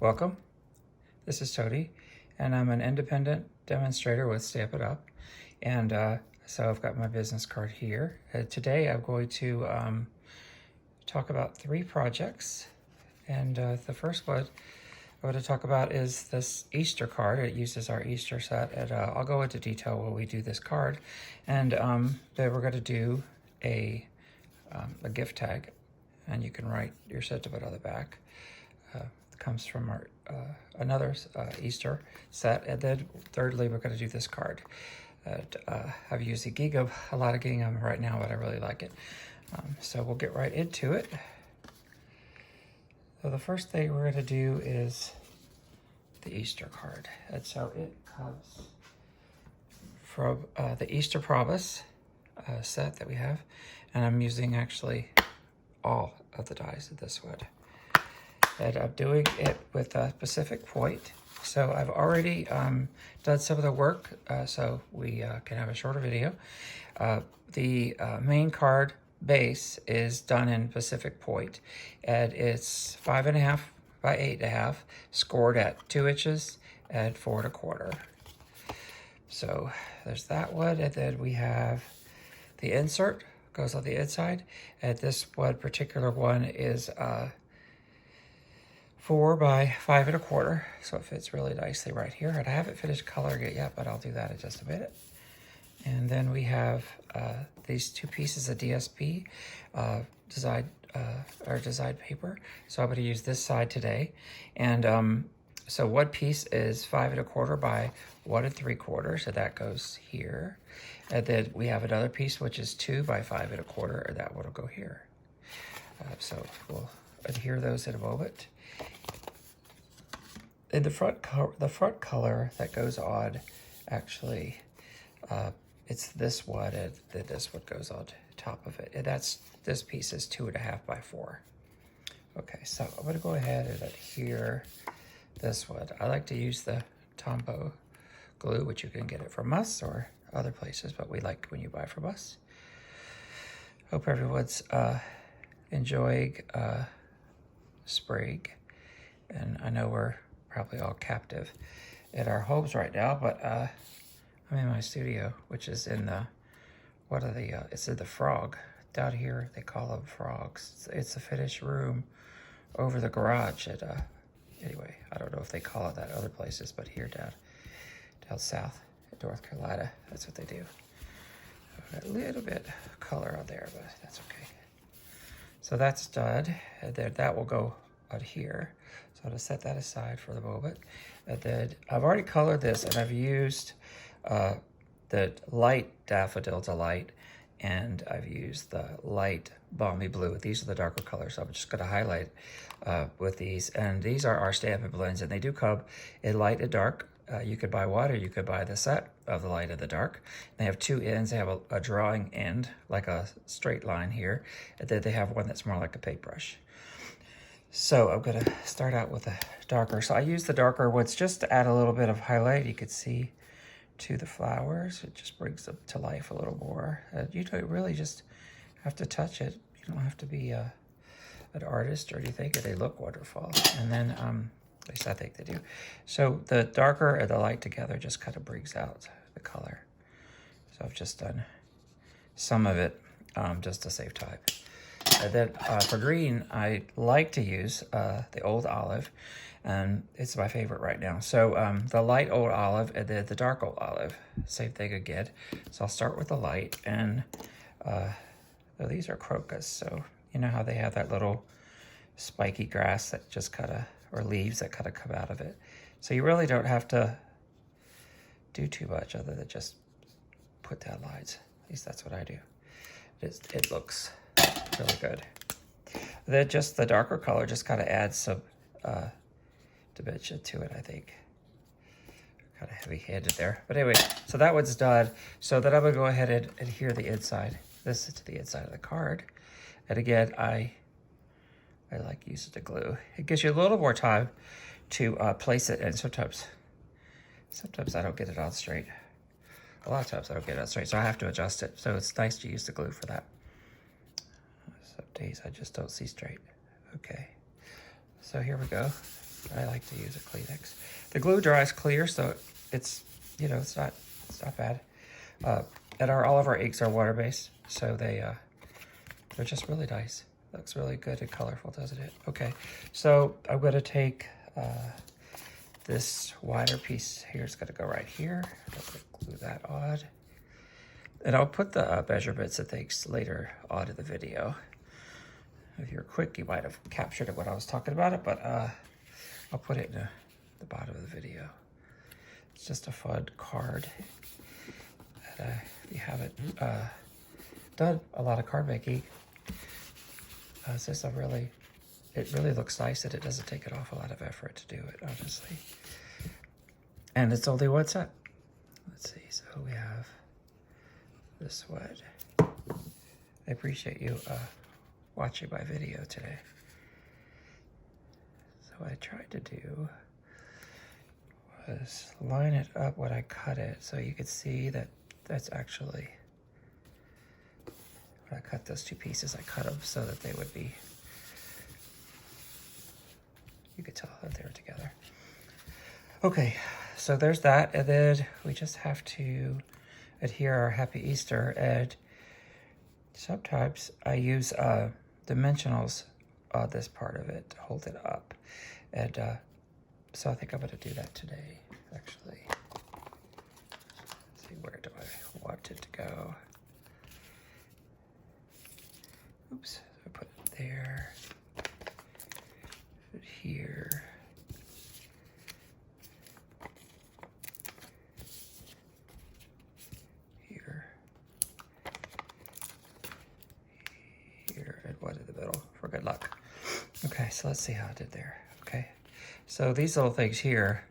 Welcome, this is Tony, and I'm an independent demonstrator with Stampin' Up. And so I've got my business card here. Today I'm going to talk about 3 projects. And the first one I want to talk about is this Easter card. It uses our Easter set, and I'll go into detail when we do this card. And then we're going to do a gift tag, and you can write your sentiment on the back. Comes from our another Easter set, and then thirdly we're going to do this card. I've used a lot of gingham right now, but I really like it. So we'll get right into it. So the first thing we're going to do is the Easter card, and so it comes from the Easter Promise set that we have, and I'm using actually all of the dies of this wood. And I'm doing it with a Pacific Point. So I've already done some of the work, so we can have a shorter video. The main card base is done in Pacific Point, and it's 5.5 by 8.5, scored at 2 inches and 4 1/4. So there's that one, and then we have the insert goes on the inside, and this one particular one is 4 by 5 1/4, so it fits really nicely right here. And I haven't finished coloring it yet, but I'll do that in just a minute. And then we have these 2 pieces of DSP design paper. So I'm going to use this side today. And so one piece is 5 1/4 by 1 3/4, so that goes here. And then we have another piece which is 2 by 5 1/4, and that one will go here. So we'll adhere those in a moment. In the front color that goes on, actually, it's this one, and then this one goes on top of it. And this piece is 2.5 by 4. Okay, so I'm going to go ahead and adhere this one. I like to use the Tombow glue, which you can get it from us or other places, but we like when you buy from us. Hope everyone's enjoying spring, and I know we're probably all captive at our homes right now, but I'm in my studio, which is in the it's in the frog down here. They call them frogs. It's a finished room over the garage at anyway, I don't know if they call it that other places, but here down south in North Carolina, that's what they do. A little bit of color on there, but that's okay. So that's done, and then that will go on here. So I'm going to set that aside for the moment. And then I've already colored this, and I've used the light Daffodil Delight, and I've used the light Balmy Blue. These are the darker colors, so I'm just going to highlight with these. And these are our Stampin' blends, and they do come in light and dark. You could buy one, or you could buy the set of the light and the dark. They have 2 ends. They have a drawing end, like a straight line here, and then they have one that's more like a paintbrush. So I'm going to start out with a darker. So I use the darker ones just to add a little bit of highlight. You could see to the flowers. It just brings them to life a little more. You don't really just have to touch it. You don't have to be an artist or anything. They look wonderful. And then, at least I think they do. So the darker and the light together just kind of brings out the color. So I've just done some of it just to save time. And then for green, I like to use the Old Olive, and it's my favorite right now. So the light Old Olive and then the dark Old Olive, same thing again. So I'll start with the light, and these are crocus. So you know how they have that little spiky grass that just kind of, or leaves that kind of come out of it. So you really don't have to do too much other than just put down lines. At least that's what I do. It looks really good. Then just the darker color just kind of adds some dimension to it, I think. Kind of heavy-handed there. But anyway, so that one's done. So then I'm going to go ahead and adhere the inside. This is to the inside of the card. And again, I like using the glue. It gives you a little more time to place it, and sometimes I don't get it on straight. A lot of times I don't get it on straight, so I have to adjust it. So it's nice to use the glue for that. Some days I just don't see straight. Okay, so here we go. I like to use a Kleenex. The glue dries clear, so it's, you know, it's not bad. And all of our inks are water-based, so they're just really nice. Looks really good and colorful, doesn't it? Okay, so I'm gonna take this wider piece here. It's gonna go right here. I'm gonna glue that on. And I'll put the measurements and things later on in the video. If you're quick, you might have captured it when I was talking about it, but I'll put it in the bottom of the video. It's just a fun card. And, if you haven't done a lot of card making, it's just it really looks nice, and it doesn't take an awful lot of effort to do it, honestly. And it's only one set. Let's see, so we have this one. I appreciate you watching my video today. So what I tried to do was line it up when I cut it, so you could see that that's actually, when I cut those two pieces, I cut them so that they would be, you could tell that they were together. Okay, so there's that, and then we just have to adhere our Happy Easter, and sometimes I use dimensionals on this part of it to hold it up, and so I think I'm going to do that today, actually. Let's see, where do I want it to go? Oops, I put it there, put it here. And one in the middle for good luck. Okay, so let's see how I did there. Okay, so these little things here,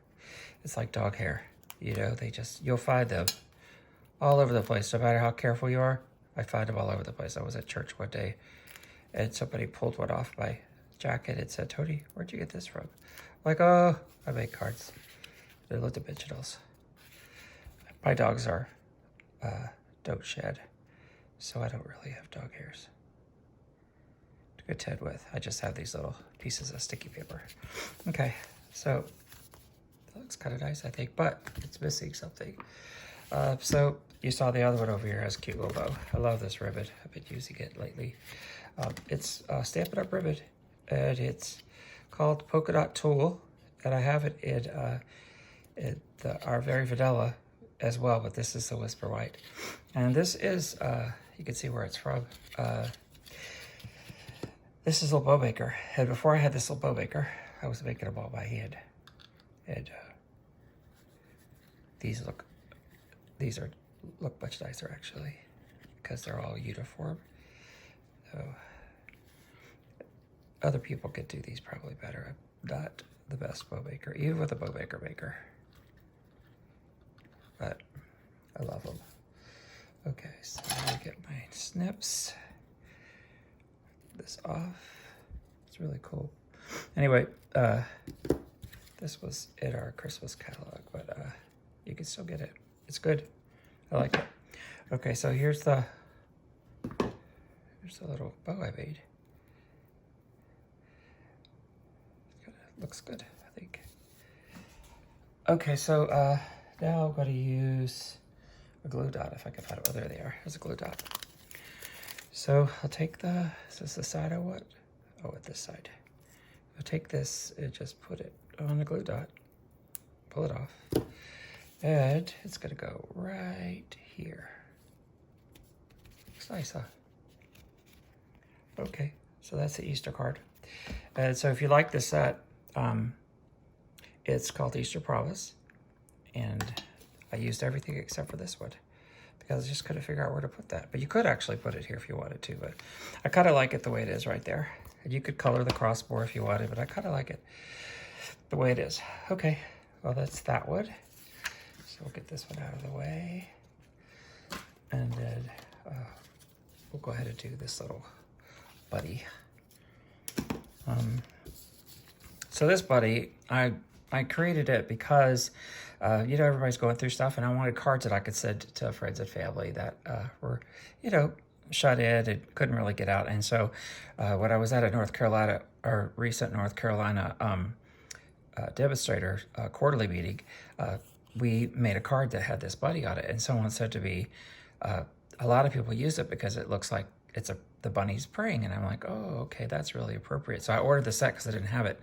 it's like dog hair. You know, you'll find them all over the place. No matter how careful you are, I find them all over the place. I was at church one day, and somebody pulled one off my jacket and said, "Tony, where'd you get this from?" I'm like, oh, I make cards. They're little dimensionals. My dogs don't shed, so I don't really have dog hairs to contend with. I just have these little pieces of sticky paper. Okay, so that looks kind of nice, I think, but it's missing something. So you saw the other one over here has a cute little bow. I love this ribbon. I've been using it lately. It's Stampin' Up ribbon, and it's called Polka Dot Tulle, and I have it in our Very Vanilla as well, but this is the Whisper White. And this is, you can see where it's from. This is a little bow maker, and before I had this little bow maker, I was making them all by hand. And these look much nicer actually, because they're all uniform. So other people could do these probably better. I'm not the best bow maker, even with a bow maker, but I love them. Okay, so I get my snips. This off. It's really cool. Anyway, this was in our Christmas catalog, but you can still get it. It's good. I like it. Okay, so here's the little bow I made. Looks good, I think. Okay, so now I'm going to use a glue dot if I can find it. Oh, there they are. There's a glue dot. So I'll take is this the side I want? Oh, at this side. I'll take this and just put it on the glue dot, pull it off, and it's gonna go right here. Looks nice, huh? Okay, so that's the Easter card. And so if you like this set, it's called Easter Promise, and I used everything except for this one, because I just couldn't figure out where to put that. But you could actually put it here if you wanted to, but I kind of like it the way it is right there. And you could color the cross more if you wanted, but I kind of like it the way it is. Okay, well, that's that one. So we'll get this one out of the way. And then we'll go ahead and do this little buddy. So this buddy, I created it because you know, everybody's going through stuff, and I wanted cards that I could send to friends and family that were, you know, shut in and couldn't really get out. And so when I was at a recent North Carolina demonstrator quarterly meeting, we made a card that had this buddy on it, and someone said to me, a lot of people use it because it looks like it's the bunny's praying, and I'm like, oh, okay, that's really appropriate. So I ordered the set because I didn't have it,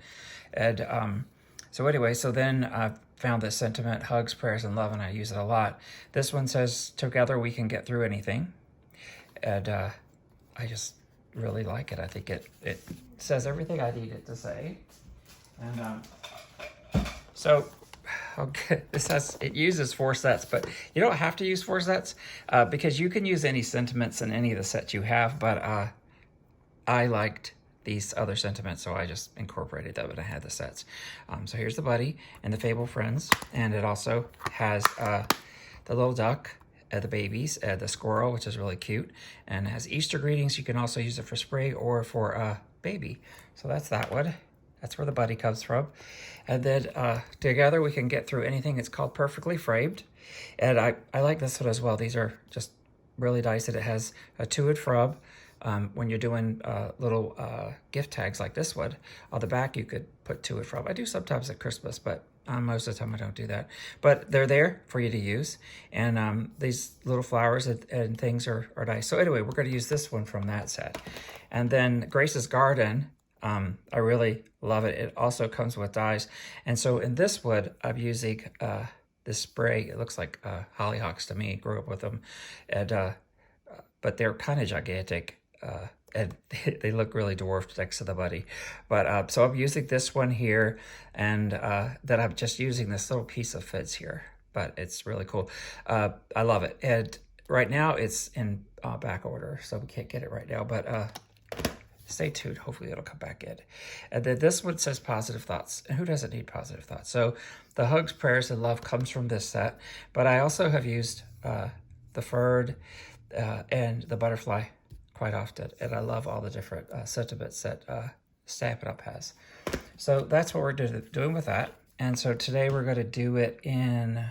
and so anyway, so then I found this sentiment, hugs, prayers, and love, and I use it a lot. This one says, together we can get through anything, and I just really like it. I think it says everything I need it to say, and so. Okay, it uses 4 sets, but you don't have to use 4 sets because you can use any sentiments in any of the sets you have, but I liked these other sentiments, so I just incorporated them and I had the sets. So here's the buddy and the Fable Friends, and it also has the little duck, the babies, the squirrel, which is really cute, and it has Easter greetings. You can also use it for spray or for a baby. So that's that one. That's where the buddy comes from. And then together we can get through anything. It's called Perfectly Framed. And I like this one as well. These are just really nice that it has a to and from. When you're doing little gift tags like this one, on the back you could put to and from. I do sometimes at Christmas, but most of the time I don't do that. But they're there for you to use. And these little flowers and things are nice. So anyway, we're going to use this one from that set. And then Grace's Garden. I really love it. It also comes with dies. And so in this wood, I'm using this spray. It looks like hollyhocks to me. Grew up with them. And but they're kind of gigantic. And they look really dwarfed next to the buddy. But so I'm using this one here. And then I'm just using this little piece of fence here. But it's really cool. I love it. And right now it's in back order. So we can't get it right now. But stay tuned. Hopefully it'll come back in. And then this one says positive thoughts. And who doesn't need positive thoughts? So the hugs, prayers, and love comes from this set. But I also have used the furred and the butterfly quite often. And I love all the different sentiments that Stampin' Up! Has. So that's what we're doing with that. And so today we're going to do it in,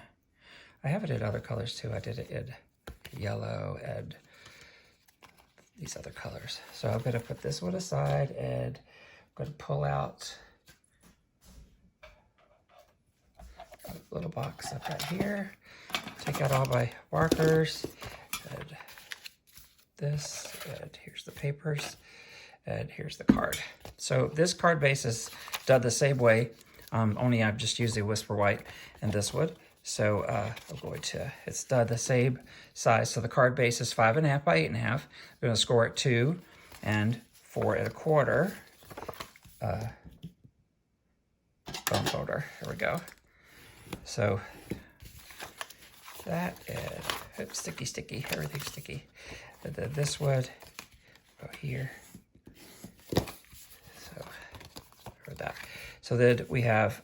I have it in other colors too. I did it in yellow and these other colors. So I'm going to put this one aside and I'm going to pull out a little box I've got here. Take out all my markers and this, and here's the papers, and here's the card. So this card base is done the same way, only I'm just using Whisper White and this wood. So I'm going to, it's done the same size. So the card base is 5.5 by 8.5. I'm going to score it 2 and 4 1/4. Bone folder. Here we go. So that is sticky, everything's sticky. And then this would go here. So for that. So then we have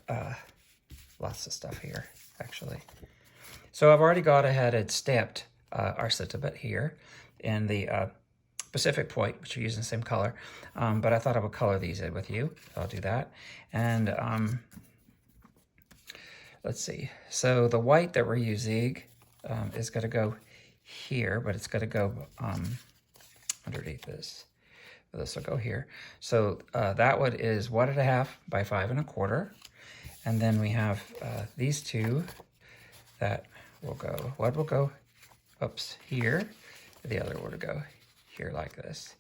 lots of stuff here, actually. So I've already gone ahead and stamped our sentiment here in the Pacific Point, which are using the same color. But I thought I would color these in with you. So I'll do that. And let's see. So the white that we're using is going to go here, but it's going to go underneath this. This will go here. So that one is 1.5 by 5 1/4. And then we have these two that will go, one will go, oops, here. The other will go here like this.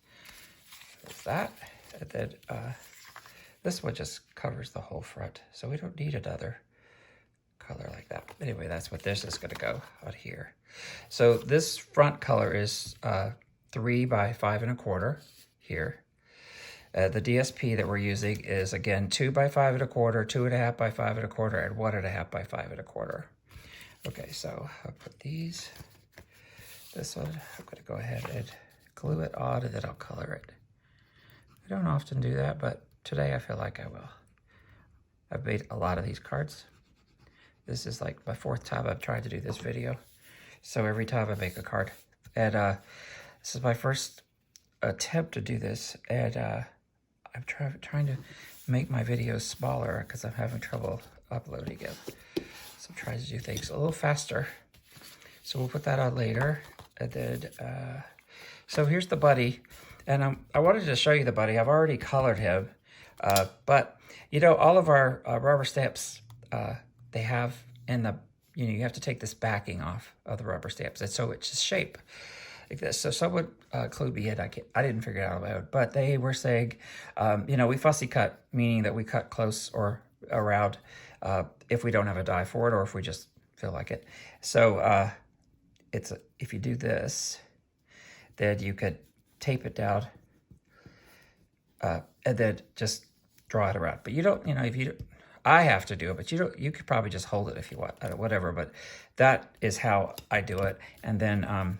There's that. And then this one just covers the whole front. So we don't need another color like that. Anyway, that's what this is going to go out here. So this front color is 3 by 5 1/4 here. The DSP that we're using is, again, 2 by 5 1/4, 2.5 by 5 1/4, and 1.5 by 5 1/4. Okay, so I'll put these, this one, I'm going to go ahead and glue it on, and then I'll color it. I don't often do that, but today I feel like I will. I've made a lot of these cards. This is like my 4th time I've tried to do this video. So every time I make a card. And this is my first attempt to do this. And I'm trying to make my videos smaller because I'm having trouble uploading them. So I'm trying to do things a little faster. So we'll put that on later. And then, so here's the buddy. And I wanted to show you the buddy. I've already colored him. But You know, all of our rubber stamps, they have in the, you have to take this backing off of the rubber stamps. And so it's just shape like this. So someone clued me in. I didn't figure it out on my own, but they were saying, we fussy cut, meaning that we cut close or around if we don't have a die for it or if we just feel like it. So if you do this, then you could tape it down and then just draw it around. But you don't, I have to do it, but you could probably just hold it if you want, whatever. But that is how I do it. And then,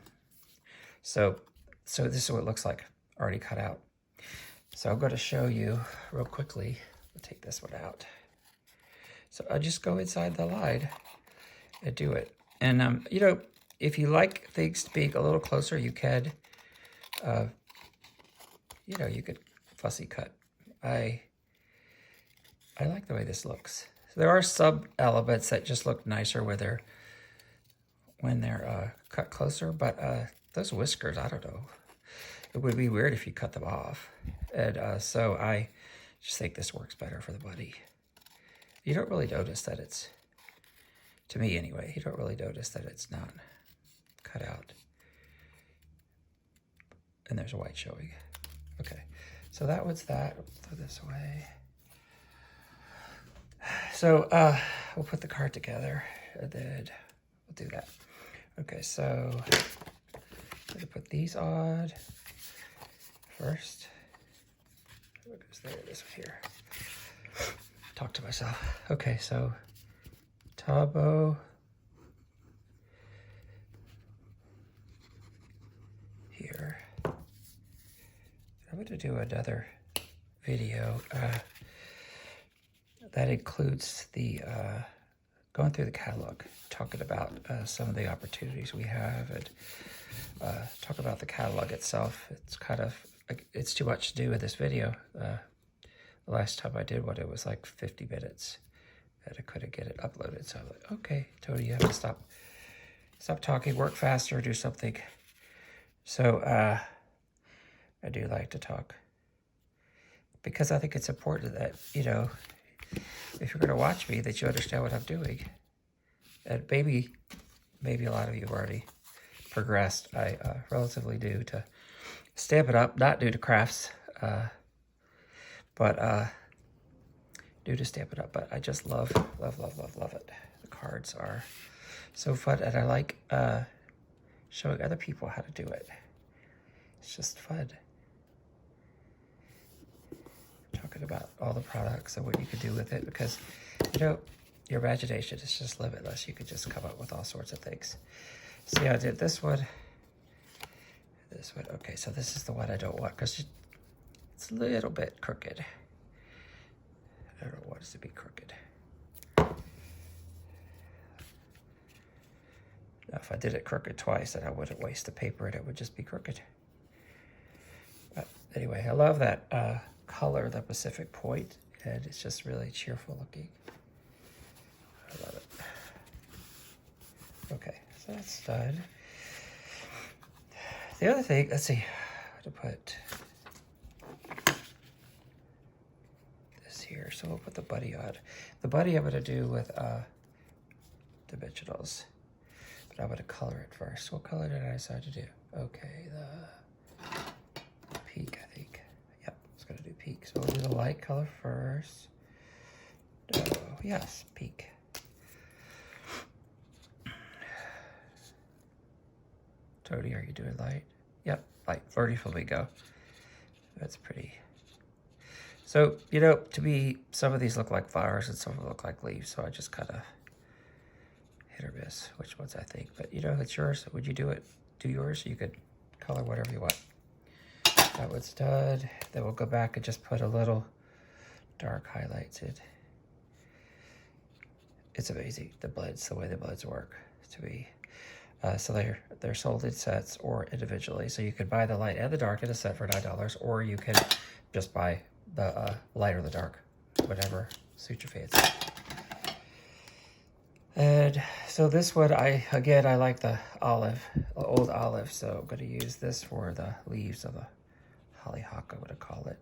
so this is what it looks like, already cut out. So I'm going to show you real quickly. I'll take this one out. So I just go inside the line and do it. And, if you like things to be a little closer, you can, you could fussy cut. I like the way this looks. So there are some elements that just look nicer when they're cut closer, but those whiskers, I don't know. It would be weird if you cut them off. And so I just think this works better for the buddy. You don't really notice that it's, to me anyway, you don't really notice that it's not cut out. And there's a white showing. Okay, so that was that. We'll throw this away. So we'll put the card together and then we'll do that. Okay, so I'm gonna put these on first. There it is here. Talk to myself. Okay, so Tabo here. I'm going to do another video that includes the going through the catalog, talking about some of the opportunities we have, and talk about the catalog itself. It's kind of, it's too much to do with this video. The last time I did one, it was like 50 minutes, and I couldn't get it uploaded. So I'm like, okay, Tony, you have to stop talking, work faster, do something. So I do like to talk because I think it's important that, if you're going to watch me, that you understand what I'm doing. And maybe a lot of you have already progressed. I relatively new to Stampin' Up, not new to crafts, but new to Stampin' Up. But I just love it. The cards are so fun, and I like showing other people how to do it. It's just fun. Talking about all the products and what you could do with it, because your imagination is just limitless. You could just come up with all sorts of things. See, I did this one. Okay, so this is the one I don't want because it's a little bit crooked. I don't want it to be crooked. Now, if I did it crooked twice, then I wouldn't waste the paper and it would just be crooked. But anyway, I love that color, the Pacific Point, and it's just really cheerful looking. I love it. Okay, so that's done. The other thing, let's see, to put this here. So we'll put the buddy on. The buddy I'm going to do with dimensionals, but I'm going to color it first. What color did I decide to do? Okay, the peak, I think. Yep, I was going to do peak. So we'll do the light color first. No, yes, peak. Tony, are you doing light? Yep, light. Birdie flamingo. That's pretty. So, to me, some of these look like flowers and some of them look like leaves. So I just kind of hit or miss which ones I think. But, it's yours. Would you do it? Do yours. You could color whatever you want. That one's done. Then we'll go back and just put a little dark highlights in. It's amazing, the way the blends work to me. So they're sold in sets or individually. So you could buy the light and the dark in a set for $9, or you can just buy the light or the dark, whatever suits your fancy. And so this one, I like the old olive. So I'm going to use this for the leaves of the hollyhock, I'm going to call it.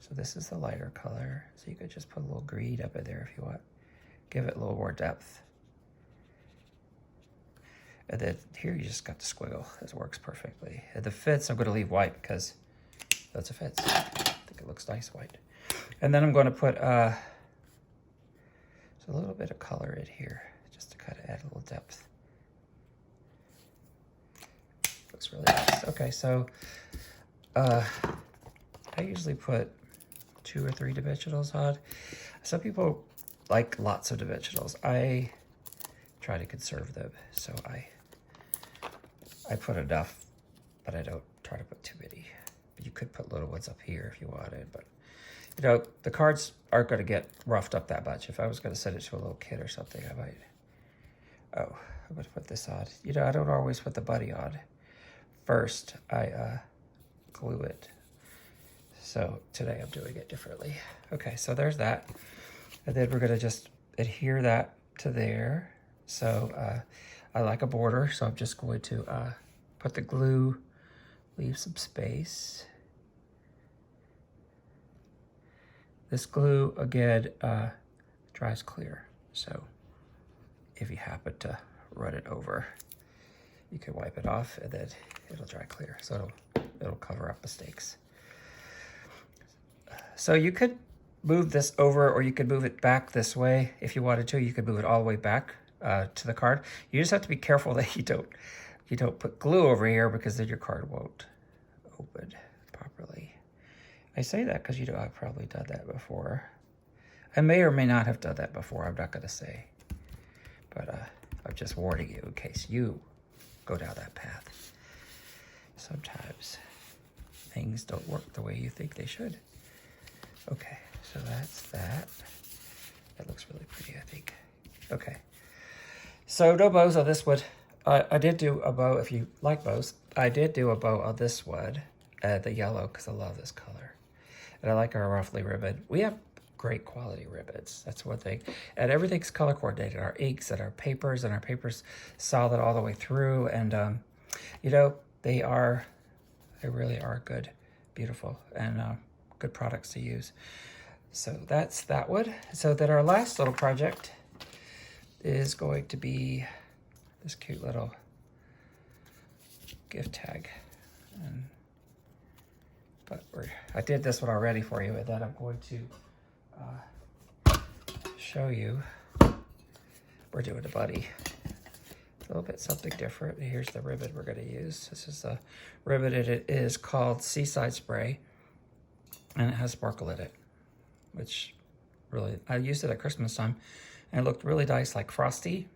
So this is the lighter color. So you could just put a little green up in there if you want. Give it a little more depth. And then here you just got the squiggle. This works perfectly. And the fits, I'm going to leave white because that's a fits. I think it looks nice white. And then I'm going to put a little bit of color in here just to kind of add a little depth. Looks really nice. Okay, so I usually put 2 or 3 dimensionals on. Some people like lots of dimensionals. I try to conserve them, so I put enough, but I don't try to put too many. But you could put little ones up here if you wanted, but you know, the cards aren't going to get roughed up that much. If I was going to send it to a little kid or something, I might. Oh, I'm going to put this on. You know, I don't always put the buddy on. First, I glue it. So today I'm doing it differently. Okay, so there's that. And then we're going to just adhere that to there. So I like a border, so I'm just going to put the glue, leave some space. This glue, again, dries clear. So if you happen to run it over, you can wipe it off and then it'll dry clear. So it'll cover up mistakes. So you could move this over or you could move it back this way. If you wanted to, you could move it all the way back to the card. You just have to be careful that you don't put glue over here because then your card won't open properly. I say that because you know I've probably done that before. I may or may not have done that before. I'm not going to say. But I'm just warning you in case you go down that path. Sometimes things don't work the way you think they should. Okay, so that's that. That looks really pretty, I think. Okay. So no bows on this one. I did do a bow, if you like bows. I did do a bow on this one, the yellow, because I love this color. And I like our ruffly ribbon. We have great quality ribbons. That's one thing. And everything's color coordinated. Our inks and our papers solid all the way through. And, you know, they really are good, beautiful, and good products to use. So that's that one. So then our last little project is going to be this cute little gift tag. But I did this one already for you, and then I'm going to show you. We're doing a buddy. A little bit something different. Here's the ribbon we're going to use. This is a ribbon, and it is called Seaside Spray, and it has sparkle in it, which really, I used it at Christmas time, and it looked really nice, like frosty,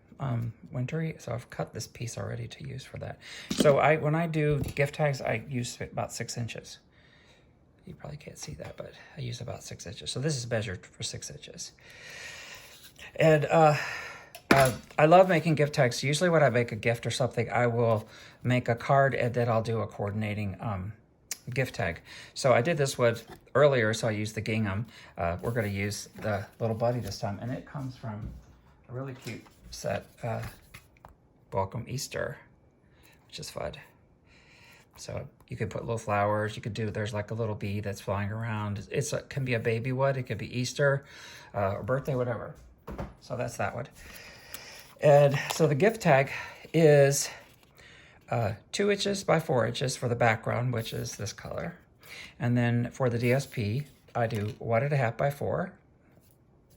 wintry. So I've cut this piece already to use for that. So when I do gift tags, I use about 6 inches. You probably can't see that, but I use about 6 inches. So this is measured for 6 inches. And I love making gift tags. Usually when I make a gift or something, I will make a card and then I'll do a coordinating gift tag. So I did this one earlier, so I used the gingham. We're going to use the little buddy this time, and it comes from a really cute set, Welcome Easter, which is fun. So you could put little flowers. You could do, there's like a little bee that's flying around. It can be a baby one. It could be Easter or birthday, whatever. So that's that one. And so the gift tag is 2 inches by 4 inches for the background, which is this color. And then for the DSP, I do 1.5 by 4.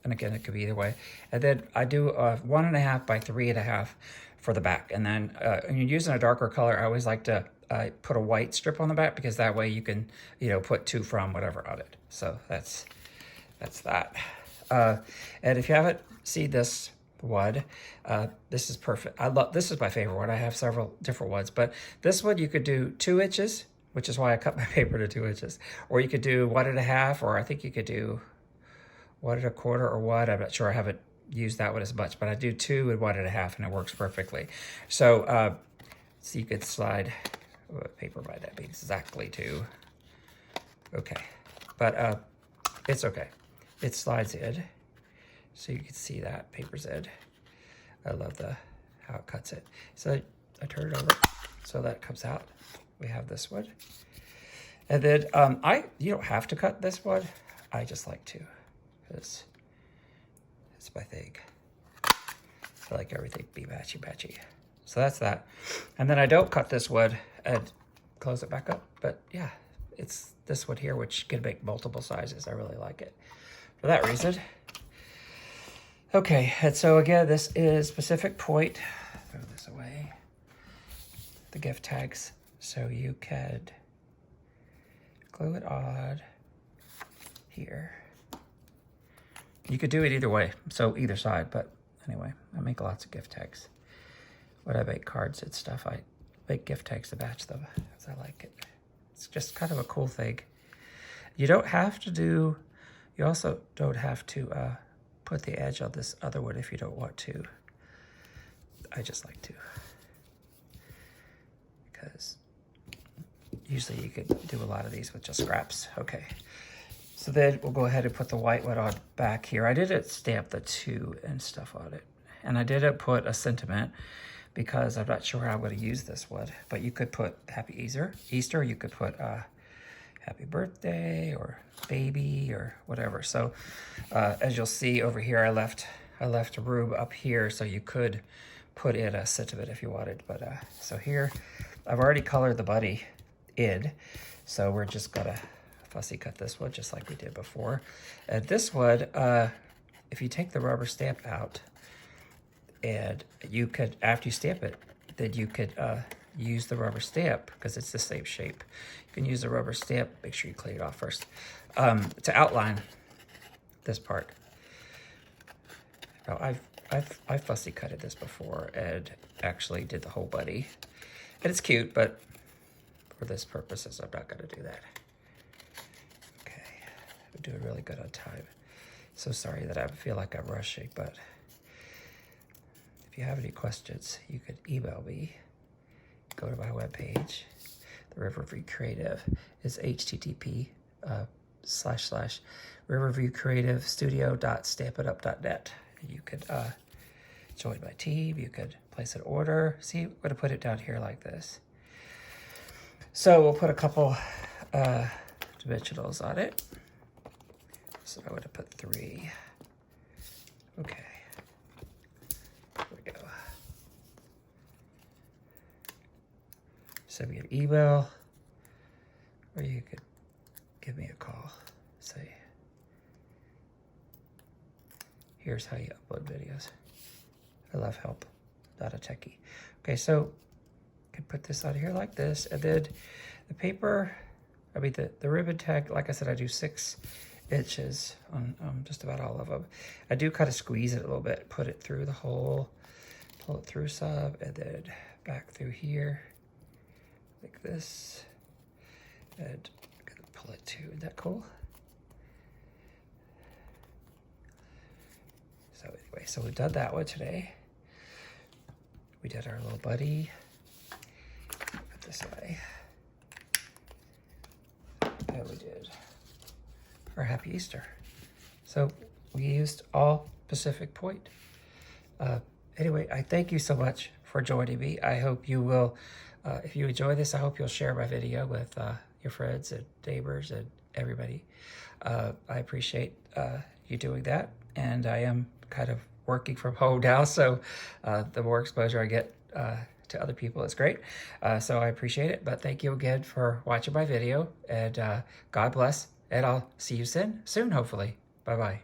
And again, it could be either way. And then I do 1.5 by 3.5 for the back. And then when you're using a darker color, I always like to put a white strip on the back, because that way you can, you know, put to, from, whatever on it. So that's that. And if you haven't seen this one, this is perfect. This is my favorite one. I have several different ones, but this one you could do 2 inches, which is why I cut my paper to 2 inches, or you could do 1.5, or I think you could do 1.25 or what. I'm not sure. I haven't used that one as much, but I do 2 and 1.5, and it works perfectly. So, so you could slide paper by that being exactly 2. Okay, but it's okay. It slides in, so you can see that paper's in. I love how it cuts it. So I turn it over, so that comes out. We have this one, And then you don't have to cut this one. I just like to, because it's my thing. I like everything be matchy-matchy. So that's that. And then I don't cut this wood and close it back up. But yeah, it's this wood here, which can make multiple sizes. I really like it for that reason. Okay, and so again, this is Pacific Point. Throw this away. The gift tags. So you could glue it on here. You could do it either way, so either side, but anyway, I make lots of gift tags. When I make cards and stuff, I make gift tags to match them, because I like it. It's just kind of a cool thing. You don't have to do, you also don't have to put the edge on this other one if you don't want to. I just like to, because usually you could do a lot of these with just scraps. Okay, so then we'll go ahead and put the white one on back here. I didn't stamp the 2 and stuff on it, and I didn't put a sentiment because I'm not sure how I'm going to use this one. But you could put Happy Easter. You could put Happy Birthday or Baby or whatever. So as you'll see over here, I left room up here so you could put in a sentiment if you wanted. But so here, I've already colored the buddy in, so we're just gonna fussy cut this one just like we did before. And this one, if you take the rubber stamp out, and you could, after you stamp it, then you could use the rubber stamp, because it's the same shape. You can use the rubber stamp, make sure you clean it off first, to outline this part. Now I've fussy cutted this before and actually did the whole buddy. And it's cute, but for this purposes, I'm not gonna do that. Okay, I'm doing really good on time. So sorry that I feel like I'm rushing, but if you have any questions, you could email me. Go to my webpage. The Riverview Creative is http://riverviewcreativestudio.stampitup.net. You could join my team. You could place an order. See, I'm going to put it down here like this. So we'll put a couple dimensionals on it. So I would have put 3. Okay. There we go. Send me an email, or you could give me a call. Say, here's how you upload videos. I love help, not a techie. Okay, so I can put this on here like this, and then the paper, I mean the ribbon tag, like I said, I do 6 inches on just about all of them. I do kind of squeeze it a little bit, put it through the hole, pull it through some, and then back through here, like this, and I'm gonna pull it too. Isn't that cool? So anyway, so we've done that one today. We did our little buddy. Put this away. And we did our Happy Easter. So we used all Pacific Point. Anyway, I thank you so much for joining me. I hope you will, if you enjoy this, I hope you'll share my video with your friends and neighbors and everybody. I appreciate you doing that. And I am kind of working from home now, so the more exposure I get to other people is great. So I appreciate it. But thank you again for watching my video, and God bless. And I'll see you soon, hopefully. Bye-bye.